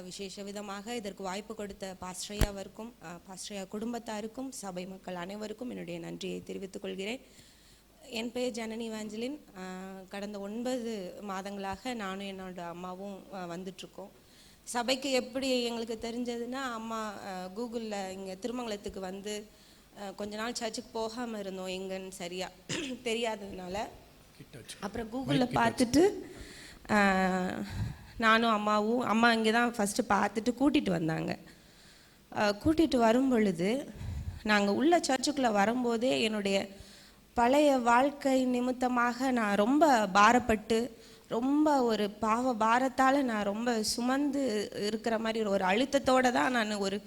விசேஷ விதமாக இதற்கு வாய்ப்பு கொடுத்த பாஸ்டரையாவிற்கும் பாஸ்டரையா குடும்பத்தாருக்கும் சபை மக்கள் அனைவருக்கும் என்னுடைய நன்றியை தெரிவித்துக் கொள்கிறேன். என் பெயர் ஜனனி வாஞ்சலின். கடந்த 9 மாதங்களாக நானும் என்னோட அம்மாவும் வந்துட்ருக்கோம். சபைக்கு எப்படி எங்களுக்கு தெரிஞ்சதுன்னா, அம்மா கூகுளில் இங்கே திருமங்கலத்துக்கு வந்து கொஞ்ச நாள் சர்ச்சுக்கு போகாமல் இருந்தோம் எங்கன்னு சரியாக தெரியாததுனால. அப்புறம் கூகுளில் பார்த்துட்டு நானும் அம்மாவும் அம்மா இங்கே தான் ஃபஸ்ட்டு பார்த்துட்டு கூட்டிகிட்டு வந்தாங்க. கூட்டிகிட்டு வரும் பொழுது நாங்கள் உள்ள சர்ச்சுக்குள்ளே வரும்போதே என்னுடைய பழைய வாழ்க்கை நிமித்தமாக நான் ரொம்ப பாரப்பட்டு ரொம்ப ஒரு பாவ பாரத்தால் நான் ரொம்ப சுமந்து இருக்கிற மாதிரி ஒரு அழுத்தத்தோடு தான் நான் ஒரு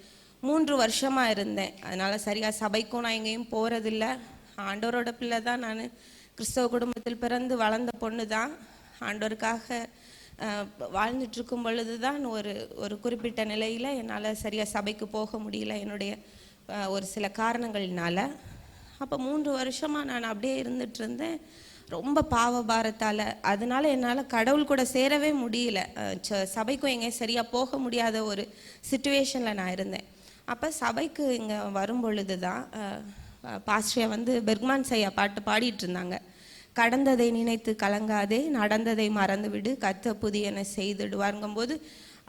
3 வருஷமாக இருந்தேன். அதனால் சரியாக சபைக்கும் நான் எங்கேயும் போகிறதில்ல. ஆண்டவரோட பிள்ளை தான் நான். கிறிஸ்தவ குடும்பத்தில் பிறந்து வளர்ந்த பொண்ணு தான். ஆண்டவருக்காக வாழ்ந்துட்டுருக்கும் பொழுது தான் ஒரு குறிப்பிட்ட நிலையில் என்னால் சரியாக சபைக்கு போக முடியல, என்னுடைய ஒரு சில காரணங்கள்னால. அப்போ 3 வருஷமாக நான் அப்படியே இருந்துட்டு இருந்தேன், ரொம்ப பாவபாரத்தால். அதனால என்னால் கடவுள் கூட சேரவே முடியல. சபைக்கும் எங்கேயும் சரியாக போக முடியாத ஒரு சிச்சுவேஷனில் நான் இருந்தேன். அப்போ சபைக்கு இங்கே வரும் பொழுது தான் பாஸ்டரியா வந்து பெர்க்மான் ஐயா பாட்டு பாடிட்டு இருந்தாங்க. கடந்ததை நினைத்து கலங்காதே, நடந்ததை மறந்து விடு, கர்த்தர் புதியன செய்துடுவாருங்கும்போது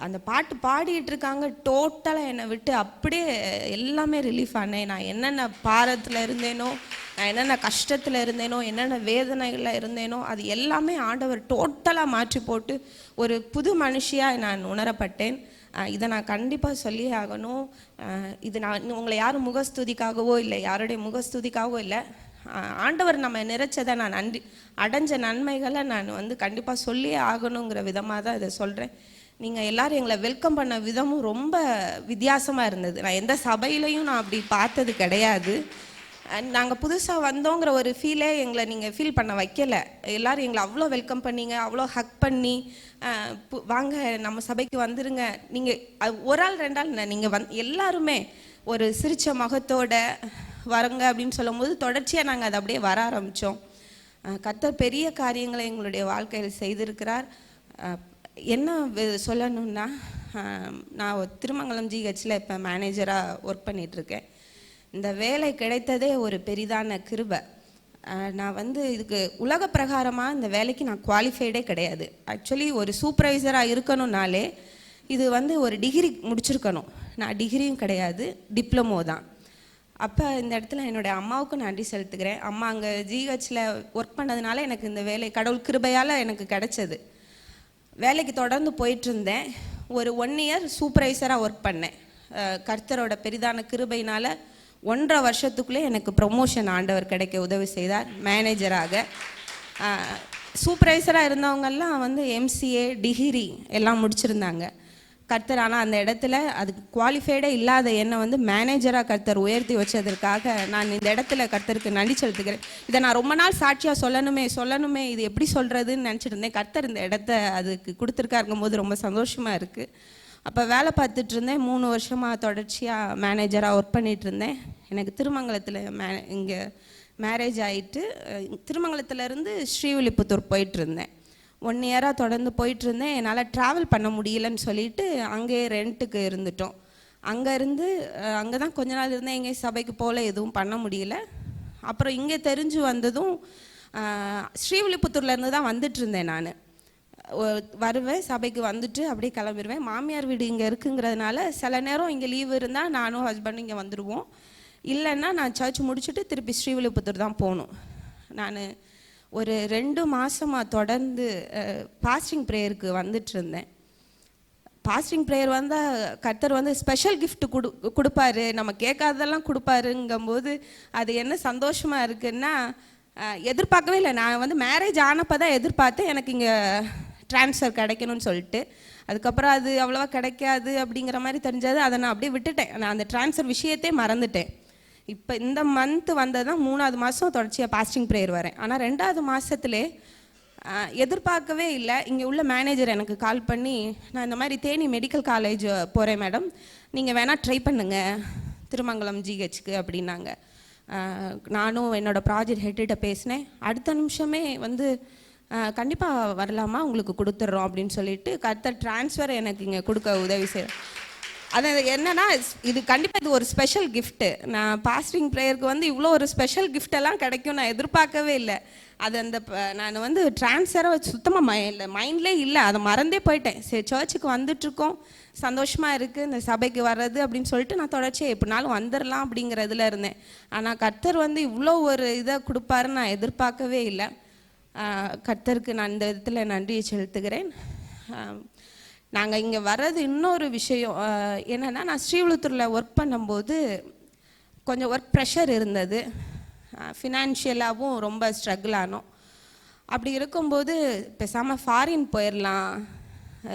அந்த பாட்டு பாடிட்டு இருக்காங்க. டோட்டலாக என்னை விட்டு அப்படியே எல்லாமே ரிலீஃப் ஆனேன். நான் என்னென்ன பாரத்தில் இருந்தேனோ, நான் என்னென்ன கஷ்டத்தில் இருந்தேனோ, என்னென்ன வேதனைகளில் இருந்தேனோ, அது எல்லாமே ஆண்டவர் டோட்டலாக மாற்றி போட்டு ஒரு புது மனுஷியாக நான் உணரப்பட்டேன். இதை நான் கண்டிப்பாக சொல்லி ஆகணும். இது நான் உங்களை யாரும் முகஸ்துதிக்காகவோ இல்லை, யாருடைய முகஸ்துதிக்காகவோ இல்லை, ஆண்டவர் நம்ம நிறைச்சதை நான் அடைஞ்ச நன்மைகளை நான் வந்து கண்டிப்பாக சொல்லியே ஆகணுங்கிற விதமாக தான் இதை சொல்கிறேன். நீங்கள் எல்லோரும் எங்களை வெல்கம் பண்ண விதமும் ரொம்ப வித்தியாசமாக இருந்தது. நான் எந்த சபையிலையும் நான் அப்படி பார்த்தது கிடையாது. நாங்கள் புதுசாக வந்தோங்கிற ஒரு ஃபீலே எங்களை நீங்கள் ஃபீல் பண்ண வைக்கலை. எல்லோரும் எங்களை அவ்வளோ வெல்கம் பண்ணீங்க, அவ்வளோ ஹக் பண்ணி வாங்க நம்ம சபைக்கு வந்துருங்க. நீங்கள் ஒரு ஆள் 2 ஆள் நீங்கள் எல்லாருமே ஒரு சிரிச்ச முகத்தோட வரங்க அப்படின்னு சொல்லும் போது தொடர்ச்சியாக நாங்கள் அதை அப்படியே வர ஆரம்பித்தோம். கர்த்தர் பெரிய காரியங்களை எங்களுடைய வாழ்க்கையில் செய்திருக்கிறார். என்ன சொல்லணும்னா, நான் திருமங்கலம் ஜிஹெச்சில் இப்போ மேனேஜராக ஒர்க் பண்ணிகிட்ருக்கேன். இந்த வேலை கிடைத்ததே ஒரு பெரிதான கிருபை. நான் வந்து இதுக்கு உலக பிரகாரமாக இந்த வேலைக்கு நான் குவாலிஃபைடே கிடையாது. ஆக்சுவலி ஒரு சூப்பர்வைசராக இருக்கணும்னாலே இது வந்து ஒரு டிகிரி முடிச்சிருக்கணும். நான் டிகிரியும் கிடையாது, டிப்ளமோ தான். அப்போ இந்த இடத்துல என்னுடைய அம்மாவுக்கும் நன்றி செலுத்துக்கிறேன். அம்மா அங்கே ஜிஹெச்சில் ஒர்க் பண்ணதுனால எனக்கு இந்த வேலை கடவுள் கிருபையால் எனக்கு கிடைச்சது. வேலைக்கு தொடர்ந்து போயிட்டுருந்தேன். ஒரு 1 இயர் சூப்பர்வைசராக ஒர்க் பண்ணேன். கர்த்தரோட பெரிதான கிருபையினால் 1.5 வருஷத்துக்குள்ளே எனக்கு ப்ரொமோஷன் ஆண்டவர் கிடைக்க உதவி செய்தார். மேனேஜராக சூப்பர்வைசராக இருந்தவங்கெல்லாம் வந்து MCA டிகிரி எல்லாம் முடிச்சிருந்தாங்க. கர்த்தர் ஆனால் அந்த இடத்துல அதுக்கு குவாலிஃபைடே இல்லாத என்னை வந்து மேனேஜராக கர்த்தர் உயர்த்தி வச்சதற்காக நான் இந்த இடத்துல கர்த்தருக்கு நன்றி செலுத்துக்கிறேன். இதை நான் ரொம்ப நாள் சாட்சியாக சொல்லணுமே இது எப்படி சொல்கிறதுன்னு நினச்சிட்டு இருந்தேன். கர்த்தர் இந்த இடத்த அதுக்கு கொடுத்துருக்காருங்கும் போது ரொம்ப சந்தோஷமாக இருக்குது. அப்போ வேலை பார்த்துட்டு இருந்தேன். 3 வருஷமாக தொடர்ச்சியாக மேனேஜராக ஒர்க் பண்ணிகிட்டு இருந்தேன். எனக்கு திருமங்கலத்தில் இங்கே மேரேஜ் ஆகிட்டு திருமங்கலத்துலேருந்து ஸ்ரீவில்லிபுத்தூர் போயிட்டுருந்தேன். 1 இயராக தொடர்ந்து போயிட்டுருந்தேன். என்னால் ட்ராவல் பண்ண முடியலன்னு சொல்லிட்டு அங்கேயே ரெண்ட்டுக்கு இருந்துட்டோம். அங்கே தான் கொஞ்ச நாள் இருந்தேன். எங்கேயும் சபைக்கு போகல, எதுவும் பண்ண முடியல. அப்புறம் இங்கே தெரிஞ்சு வந்ததும் ஸ்ரீவில்லிபுத்தூர்லேருந்து தான் வந்துட்டு இருந்தேன். நான் வருவேன், சபைக்கு வந்துட்டு அப்படியே கிளம்பிடுவேன். மாமியார் வீடு இங்கே இருக்குங்கிறதுனால சில நேரம் இங்கே லீவ் இருந்தால் நானும் ஹஸ்பண்டும் இங்கே வந்துடுவோம். இல்லைன்னா நான் சர்ச் முடிச்சுட்டு திருப்பி ஸ்ரீவில்லிபுத்தூர் தான் போகணும். நான் ஒரு 2 மாதமாக தொடர்ந்து பாஸ்டிங் ப்ரேயருக்கு வந்துட்டு இருந்தேன். பாஸ்டிங் ப்ரேயர் வந்தால் கர்த்தர் வந்து ஸ்பெஷல் கிஃப்ட் கொடுப்பாரு, நம்ம கேட்காததெல்லாம் கொடுப்பாருங்கும்போது அது என்ன சந்தோஷமாக இருக்குன்னா, எதிர்பார்க்கவே இல்லை. நான் வந்து மேரேஜ் ஆனப்போ தான் எதிர்பார்த்தேன் எனக்கு இங்கே ட்ரான்ஸ்ஃபர் கிடைக்கணும்னு சொல்லிட்டு. அதுக்கப்புறம் அது அவ்வளோவா கிடைக்காது அப்படிங்கிற மாதிரி தெரிஞ்சது. அதை நான் அப்படியே விட்டுட்டேன். நான் அந்த ட்ரான்ஸ்ஃபர் விஷயத்தே மறந்துட்டேன். இப்போ இந்த மந்த்து வந்தது தான் 3ஆவது மாதம் தொடர்ச்சியாக பாஸ்டிங் ப்ரேயர் வரேன். ஆனால் 2ஆவது மாதத்துலே எதிர்பார்க்கவே இல்லை, இங்கே உள்ள மேனேஜர் எனக்கு கால் பண்ணி, நான் இந்த மாதிரி தேனி மெடிக்கல் காலேஜ் போகிறேன் மேடம், நீங்கள் வேணால் ட்ரை பண்ணுங்கள் திருமங்கலம் ஜிஹெச்சுக்கு அப்படின்னாங்க. நானும் என்னோடய ப்ராஜெக்ட் ஹெட்டிட்ட பேசினேன். அடுத்த நிமிஷமே வந்து கண்டிப்பாக வரலாமா, உங்களுக்கு கொடுத்துட்றோம் அப்படின்னு சொல்லிட்டு கர்த்தர் ட்ரான்ஸ்ஃபர் எனக்கு இங்கே கொடுக்க உதவி செய்ய. அது என்னன்னா, இது கண்டிப்பாக இது ஒரு ஸ்பெஷல் கிஃப்ட்டு. நான் பாஸ்டிங் ப்ரேயருக்கு வந்து இவ்வளோ ஒரு ஸ்பெஷல் கிஃப்டெல்லாம் கிடைக்கும் நான் எதிர்பார்க்கவே இல்லை. அது அந்த நான் வந்து ட்ரான்ஸ்ஃபரை சுத்தமாக மைண்ட்லேயே இல்லை, அதை மறந்தே போயிட்டேன். சரி, சர்ச்சுக்கு வந்துட்டுருக்கோம், சந்தோஷமாக இருக்குது இந்த சபைக்கு வர்றது அப்படின்னு சொல்லிட்டு நான் தொடர்ச்சியாக எப்படினாலும் வந்துடலாம் அப்படிங்கிறதுல இருந்தேன். ஆனால் கர்த்தர் வந்து இவ்வளோ ஒரு இதை கொடுப்பாருன்னு நான் எதிர்பார்க்கவே இல்லை. கர்த்தருக்கு நான் இந்த விதத்தில் நன்றியை செலுத்துகிறேன். நாங்கள் இங்கே வர்றது இன்னொரு விஷயம் என்னென்னா, நான் ஸ்ரீவிழுத்தூரில் ஒர்க் பண்ணும்போது கொஞ்சம் ஒர்க் ப்ரெஷர் இருந்தது, ஃபினான்ஷியலாகவும் ரொம்ப ஸ்ட்ரகிள் ஆனோம். அப்படி இருக்கும்போது பேசாமல் ஃபாரின் போயிடலாம்,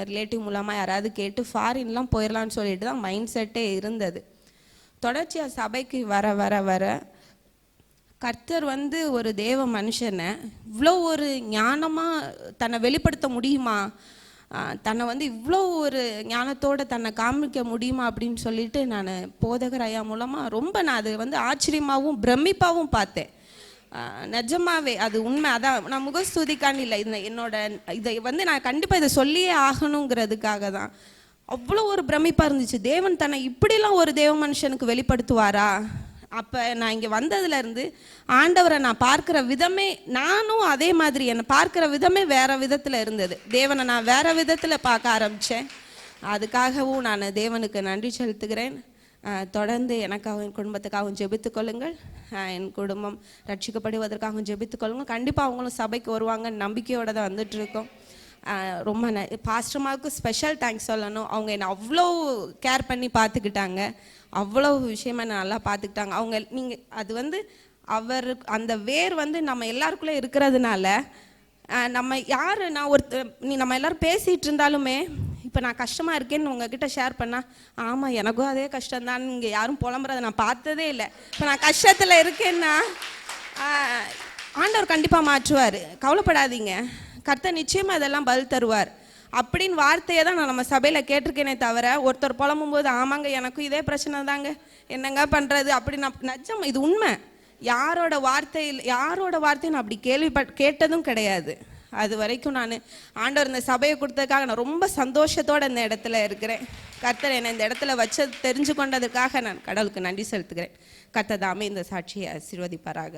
ரிலேட்டிவ் மூலமாக யாராவது கேட்டு ஃபாரின்லாம் போயிடலான்னு சொல்லிட்டு தான் மைண்ட் செட்டே இருந்தது. தொடர்ச்சியாக சபைக்கு வர வர வர கர்த்தர் வந்து ஒரு தேவ மனுஷனை இவ்வளோ ஒரு ஞானமாக தன்னை வெளிப்படுத்த முடியுமா, தன்னை வந்து இவ்வளோ ஒரு ஞானத்தோடு தன்னை காமிக்க முடியுமா அப்படின்னு சொல்லிட்டு நான் போதகர் ஐயா மூலமாக ரொம்ப நான் அது வந்து ஆச்சரியமாகவும் பிரமிப்பாகவும் பார்த்தேன். நிஜமாவே அது உண்மை. அதான் நான் முகஸ்துதிக்கான்னு இல்லை, இதை வந்து நான் கண்டிப்பாக இதை சொல்லியே ஆகணுங்கிறதுக்காக தான். அவ்வளோ ஒரு பிரமிப்பாக இருந்துச்சு. தேவன் தன்னை இப்படிலாம் ஒரு தேவ மனுஷனுக்கு வெளிப்படுத்துவாரா? அப்போ நான் இங்கே வந்ததுலேருந்து ஆண்டவரை நான் பார்க்குற விதமே, நானும் அதே மாதிரி என்னை பார்க்குற விதமே வேறு விதத்தில் இருந்தது. தேவனை நான் வேறு விதத்தில் பார்க்க ஆரம்பித்தேன். அதுக்காகவும் நான் தேவனுக்கு நன்றி செலுத்துகிறேன். தொடர்ந்து எனக்காகவும் என் குடும்பத்துக்காகவும் ஜெபித்து கொள்ளுங்கள். என் குடும்பம் ரட்சிக்கப்படுவதற்காகவும் ஜெபித்து கொள்ளுங்கள். கண்டிப்பாக அவங்களும் சபைக்கு வருவாங்க நம்பிக்கையோடு தான் வந்துட்டுருக்கோம். ரொம்ப பாஸ்டர்மாவுக்கு ஸ்பெஷல் தேங்க்ஸ் சொல்லணும். அவங்க என்னை அவ்வளோ கேர் பண்ணி பார்த்துக்கிட்டாங்க, அவ்வளோ விஷயமா நல்லா பார்த்துக்கிட்டாங்க. நீங்கள் அது வந்து அந்த வேர் வந்து நம்ம எல்லாருக்குள்ளே இருக்கிறதுனால நம்ம யார் நம்ம எல்லோரும் பேசிகிட்டு இருந்தாலுமே இப்போ நான் கஷ்டமாக இருக்கேன்னு உங்ககிட்ட ஷேர் பண்ணால், ஆமாம் எனக்கும் அதே கஷ்டம்தான், இங்கே யாரும் புலம்புறதை நான் பார்த்ததே இல்லை. இப்போ நான் கஷ்டத்தில் இருக்கேன்னா ஆண்டவர் கண்டிப்பாக மாற்றுவார், கவலைப்படாதீங்க, கர்த்தர் நிச்சயமாக இதெல்லாம் பதில் தருவார் அப்படின்னு வார்த்தையை தான் நான் நம்ம சபையில் கேட்டிருக்கேனே தவிர, ஒருத்தர் புலம்பும் போது ஆமாங்க எனக்கும் இதே பிரச்சனை தாங்க என்னங்க பண்ணுறது அப்படி நான் நிஜம், இது உண்மை. யாரோட வார்த்தையும் நான் அப்படி கேட்டதும் கிடையாது. அது வரைக்கும் நான் ஆண்டவர் இந்த சபையை கொடுத்ததுக்காக நான் ரொம்ப சந்தோஷத்தோடு இந்த இடத்துல இருக்கிறேன். கர்த்தர் என்னை இந்த இடத்துல வச்சது தெரிஞ்சு கொண்டதுக்காக நான் கடவுளுக்கு நன்றி செலுத்துகிறேன். கர்த்தர் தாமே இந்த சாட்சியை ஆசீர்வதிப்பாராக.